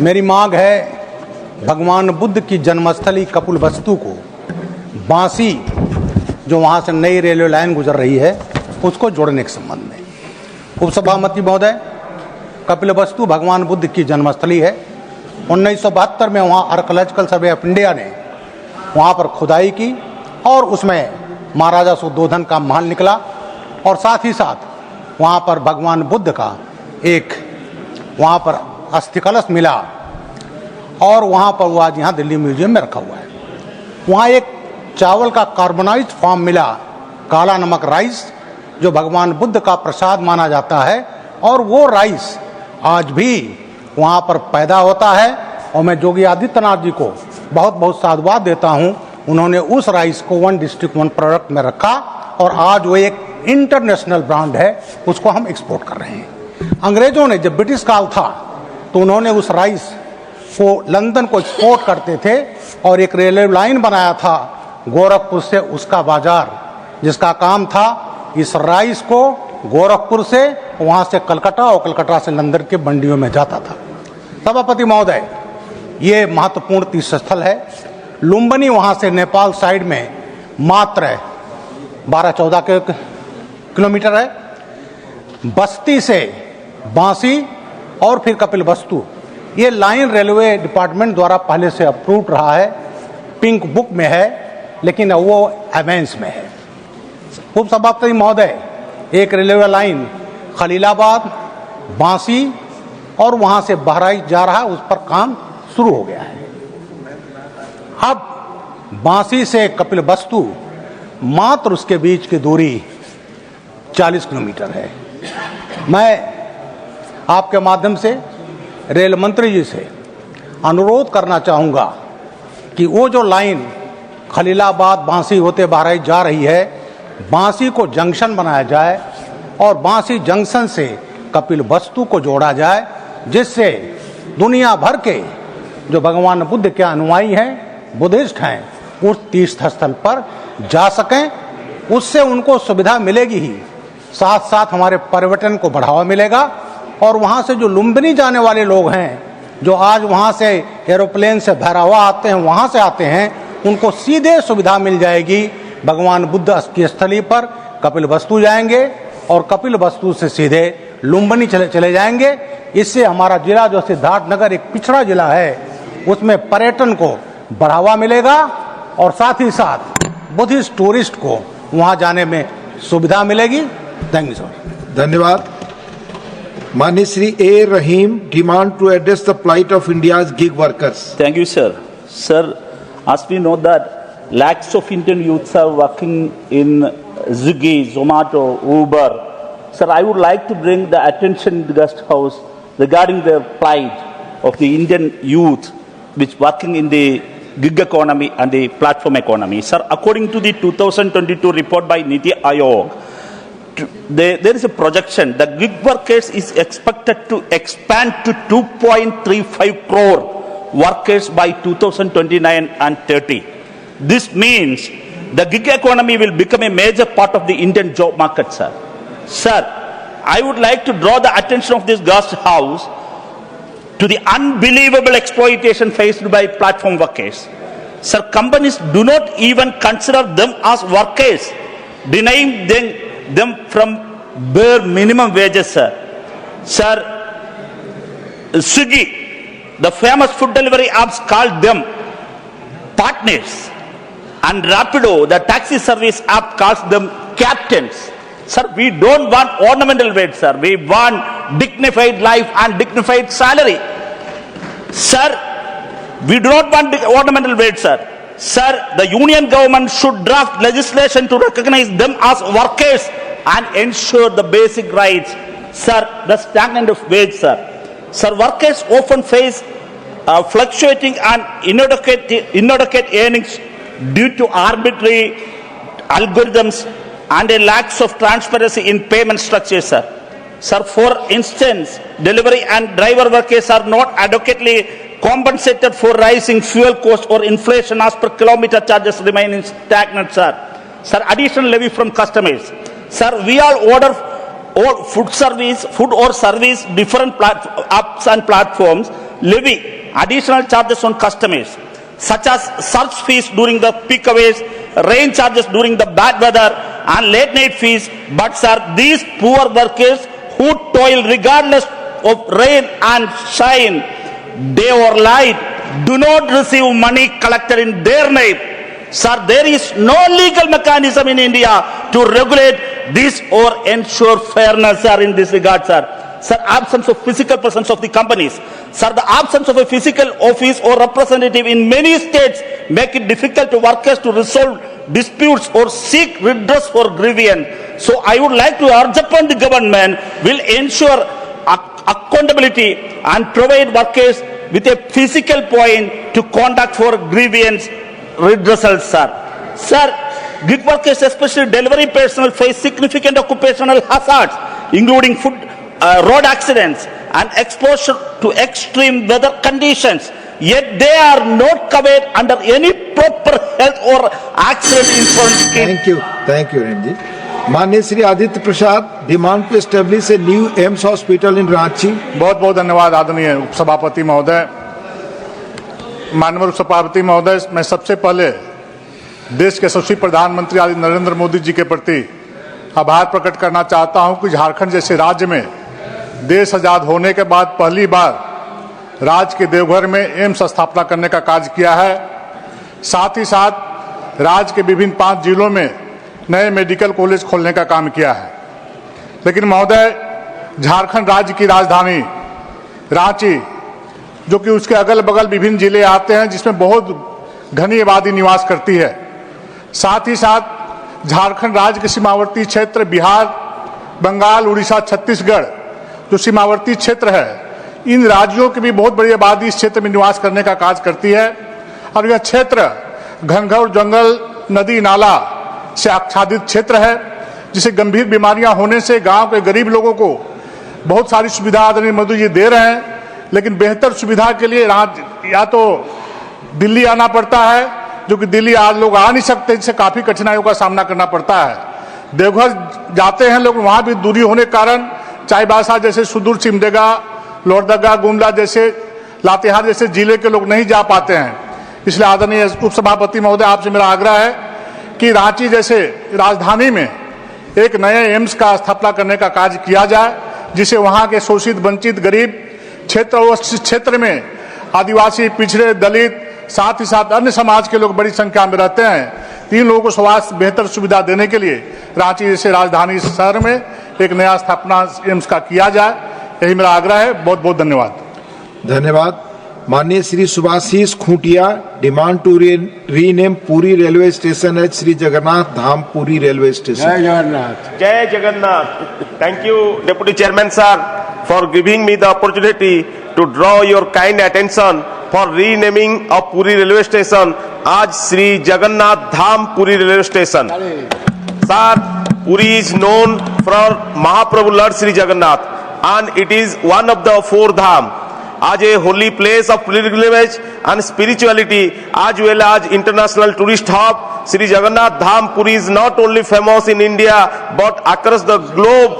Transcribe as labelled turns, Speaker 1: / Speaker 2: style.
Speaker 1: मेरी मांग है भगवान बुद्ध की जन्मस्थली कपिलवस्तु को बांसी जो वहाँ से नई रेलवे लाइन गुजर रही है उसको जोड़ने के संबंध में उपसभापति महोदय, कपिलवस्तु भगवान बुद्ध की जन्मस्थली है। 1972 में वहाँ आर्कियोलॉजिकल सर्वे ऑफ इंडिया ने वहाँ पर खुदाई की और उसमें महाराजा सुद्धोधन का महल निकला और साथ ही साथ वहाँ पर भगवान बुद्ध का एक वहाँ पर अस्थि कलश मिला और वहाँ पर वो आज यहाँ दिल्ली म्यूजियम में रखा हुआ है। वहाँ एक चावल का कार्बोनाइज्ड फॉर्म मिला, काला नमक राइस, जो भगवान बुद्ध का प्रसाद माना जाता है और वो राइस आज भी वहाँ पर पैदा होता है। और मैं योगी आदित्यनाथ जी को बहुत बहुत साधुवाद देता हूँ, उन्होंने उस राइस को 1 डिस्ट्रिक्ट 1 प्रोडक्ट में रखा और आज वो एक इंटरनेशनल ब्रांड है, उसको हम एक्सपोर्ट कर रहे हैं। अंग्रेजों ने जब ब्रिटिश काल था तो उन्होंने उस राइस को लंदन को एक्सपोर्ट करते थे और एक रेलवे लाइन बनाया था गोरखपुर से उसका बाजार, जिसका काम था इस राइस को गोरखपुर से वहाँ से कलकत्ता और कलकत्ता से लंदन के मंडियों में जाता था। सभापति महोदय, ये महत्वपूर्ण तीर्थ स्थल है। लुम्बिनी वहाँ से नेपाल साइड में मात्र 12-14 किलोमीटर है। बस्ती से बांसी और फिर कपिलवस्तु, ये लाइन रेलवे डिपार्टमेंट द्वारा पहले से अप्रूव्ड रहा है, पिंक बुक में है, लेकिन वो एवेंस में है। उपसभापति महोदय, एक रेलवे लाइन खलीलाबाद, बांसी और वहाँ से बहराइच जा रहा है, उस पर काम शुरू हो गया है। अब बांसी से कपिलवस्तु मात्र उसके बीच की दूरी 40 किलोमीटर है। मैं आपके माध्यम से रेल मंत्री जी से अनुरोध करना चाहूँगा कि वो जो लाइन खलीलाबाद बांसी होते बहराइच जा रही है, बांसी को जंक्शन बनाया जाए और बांसी जंक्शन से कपिलवस्तु को जोड़ा जाए, जिससे दुनिया भर के जो भगवान बुद्ध के अनुयायी हैं, बुद्धिस्ट हैं, उस तीर्थ स्थल पर जा सकें। उससे उनको सुविधा मिलेगी ही, साथ साथ हमारे पर्यटन को बढ़ावा मिलेगा और वहाँ से जो लुम्बिनी जाने वाले लोग हैं, जो आज वहाँ से एरोप्लेन से भैरवा आते हैं, वहाँ से आते हैं, उनको सीधे सुविधा मिल जाएगी। भगवान बुद्ध की स्थली पर कपिलवस्तु जाएंगे और कपिलवस्तु से सीधे लुम्बिनी चले जाएंगे। इससे हमारा जिला जो सिद्धार्थनगर एक पिछड़ा जिला है, उसमें पर्यटन को बढ़ावा मिलेगा और साथ ही साथ बुद्धिस्ट टूरिस्ट को वहाँ जाने में सुविधा मिलेगी। Thank you sir.
Speaker 2: धन्यवाद। माननीय Shri A Rahim, demand to address the plight of India's gig workers.
Speaker 3: Thank you, sir. Sir, as we know that lakhs of Indian youths are working in Swiggy, Zomato, Uber. Sir, I would like to bring the attention to the guest house regarding the plight of the Indian youth which working in the gig economy and the platform economy. Sir, according to the 2022 report by Niti Aayog, there is a projection that gig workers is expected to expand to 2.35 crore workers by 2029 and 30. This means the gig economy will become a major part of the Indian job market, sir. Sir, I would like to draw the attention of this guest house to the unbelievable exploitation faced by platform workers. Sir, companies do not even consider them as workers, denying them from bare minimum wages, sir. Sir, Swiggy, the famous food delivery apps, called them partners, and Rapido, the taxi service app, calls them captains. Sir, we don't want ornamental wage, sir. We want dignified life and dignified salary. Sir, we do not want ornamental wage, sir. Sir, the union government should draft legislation to recognize them as workers and ensure the basic rights. Sir, the stagnant of wage, sir. Sir, workers often face fluctuating and inadequate earnings due to arbitrary algorithms and a lack of transparency in payment structures, sir. Sir, for instance, delivery and driver workers are not adequately compensated for rising fuel costs or inflation as per kilometer charges remaining stagnant, sir. Sir, additional levy from customers. Sir, we all order food or service different apps and platforms levy additional charges on customers, such as surge fees during the peak hours, rain charges during the bad weather, and late night fees. But sir, these poor workers who toil regardless of rain and shine, day or light, do not receive money collected in their name. Sir, there is no legal mechanism in India to regulate this or ensure fairness, sir, in this regard, sir. Sir, absence of physical presence of the companies. Sir, the absence of a physical office or representative in many states make it difficult to workers to resolve disputes or seek redress for grievance. So I would like to urge upon the government will ensure accountability and provide workers with a physical point to conduct for grievance redressal, sir. Sir, gig workers, especially delivery personnel, face significant occupational hazards, including road accidents and exposure to extreme weather conditions. Yet they are not covered under any proper health or accident insurance scheme.
Speaker 2: Thank you, Renji. माननीय Shri Aditya Prasad, demand to establish a new AIIMS hospital in Ranchi.
Speaker 4: बहुत बहुत धन्यवाद आदरणीय उपसभापति महोदय। माननीय उपसभापति महोदय, मैं सबसे पहले देश के यशस्वी प्रधानमंत्री आदि नरेंद्र मोदी जी के प्रति आभार प्रकट करना चाहता हूं कि झारखंड जैसे राज्य में देश आजाद होने के बाद पहली बार राज्य के देवघर में एम्स स्थापना करने का कार्य किया है। साथ ही साथ राज्य के विभिन्न 5 जिलों में नए मेडिकल कॉलेज खोलने का काम किया है। लेकिन महोदय, झारखंड राज्य की राजधानी रांची, जो कि उसके अगल बगल विभिन्न जिले आते हैं, जिसमें बहुत घनी आबादी निवास करती है, साथ ही साथ झारखंड राज्य के सीमावर्ती क्षेत्र बिहार, बंगाल, उड़ीसा, छत्तीसगढ़ जो सीमावर्ती क्षेत्र है, इन राज्यों की भी बहुत बड़ी आबादी इस क्षेत्र में निवास करने का कार्य करती है। और यह क्षेत्र घनघोर जंगल, नदी नाला से आच्छादित क्षेत्र है, जिसे गंभीर बीमारियां होने से गांव के गरीब लोगों को बहुत सारी सुविधा आदरणीय मोदी जी दे रहे हैं। लेकिन बेहतर सुविधा के लिए या तो दिल्ली आना पड़ता है, जो कि दिल्ली आज लोग आ नहीं सकते, जिससे काफी कठिनाइयों का सामना करना पड़ता है। देवघर जाते हैं लोग, वहां भी दूरी होने के कारण चाईबासा जैसे सुदूर सिमडेगा, लोहरदगा, गुमला जैसे, लातेहार जैसे जिले के लोग नहीं जा पाते हैं। इसलिए आदरणीय उपसभापति महोदय, आपसे मेरा आग्रह है कि रांची जैसे राजधानी में एक नए एम्स का स्थापना करने का कार्य किया जाए, जिसे वहां के शोषित, वंचित, गरीब क्षेत्र और क्षेत्र में आदिवासी, पिछड़े, दलित, साथ ही साथ अन्य समाज के लोग बड़ी संख्या में रहते हैं, तीन लोगों को स्वास्थ्य बेहतर सुविधा देने के लिए रांची जैसे राजधानी शहर में एक नया स्थापना एम्स का किया जाए, यही मेरा आग्रह है। बहुत बहुत धन्यवाद।
Speaker 2: धन्यवाद। माननीय Shri Subhashish Khuntia, demand to rename Puri railway station as Shri Jagannath Dham Puri railway station.
Speaker 5: जय Jagannath.
Speaker 6: Jai Jagannath. Thank you, Deputy Chairman sir, for giving me the opportunity to draw your kind attention for renaming of Puri railway station as Sri Jagannath Dham Puri railway station. Sir, Puri is known for Mahaprabhu Lord Sri Jagannath, and it is one of the 4 dham as a holy place of pilgrimage and spirituality, as well as international tourist hub. Sri Jagannath Dham Puri is not only famous in India but across the globe.